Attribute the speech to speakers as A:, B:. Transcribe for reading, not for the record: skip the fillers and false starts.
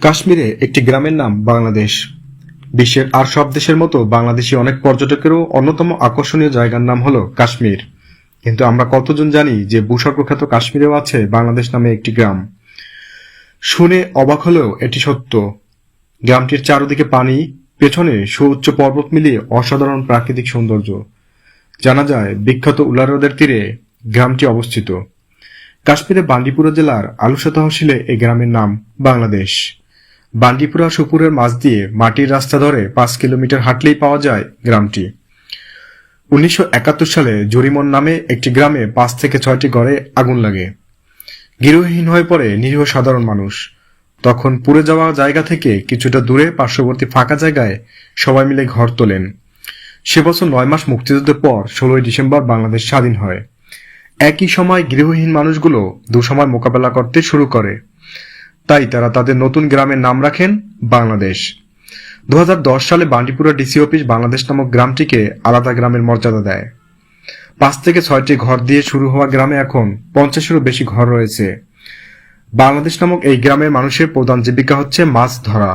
A: কাশ্মীরে একটি গ্রামের নাম বাংলাদেশ। বিশ্বের আর সব দেশের মতো বাংলাদেশি অনেক পর্যটকেরও অন্যতম আকর্ষণীয় জায়গার নাম হলো কাশ্মীর। কিন্তু আমরা কতজন জানি যে ভূস্বর্গখ্যাত কাশ্মীরেও আছে বাংলাদেশ নামে একটি গ্রাম? শুনে অবাক হলেও এটি সত্য। গ্রামটির চারদিকে পানি, পেছনে সুউচ্চ পর্বত মিলিয়ে অসাধারণ প্রাকৃতিক সৌন্দর্য। জানা যায় বিখ্যাত উলার হ্রদের তীরে গ্রামটি অবস্থিত। কাশ্মীরে বান্দিপুরা জেলার আলুসা তহসিলে এই গ্রামের নাম বাংলাদেশ। বান্দিপুরা সুপুরের মাঝ দিয়ে মাটির রাস্তা ধরে 5 কিলোমিটার হাঁটলেই পাওয়া যায় গ্রামটি। 1971 সালে জরিমন নামে একটি গ্রামে 5 থেকে 6টি ঘরে আগুন লাগে। গৃহহীন হয়ে পড়ে নিরীহ সাধারণ মানুষ। তখন পুড়ে যাওয়া জায়গা থেকে কিছুটা দূরে পার্শ্ববর্তী ফাঁকা জায়গায় সবাই মিলে ঘর তোলেন। সে বছর 9 মাস মুক্তিযুদ্ধের পর 16 ডিসেম্বর বাংলাদেশ স্বাধীন হয়। একই সময় গৃহহীন মানুষগুলো দুঃসময় মোকাবেলা করতে শুরু করে। তাই তারা তাদের নতুন গ্রামের নাম রাখেন বাংলাদেশ। 2010 সালে বান্দিপুরা ডিসি অফিস বাংলাদেশ নামক গ্রামটিকে আলাদা গ্রামের মর্যাদা দেয়। 5 থেকে 6টি ঘর দিয়ে শুরু হওয়া গ্রামে এখন 50-এরও বেশি ঘর রয়েছে। বাংলাদেশ নামক এই গ্রামের মানুষের প্রধান জীবিকা হচ্ছে মাছ ধরা।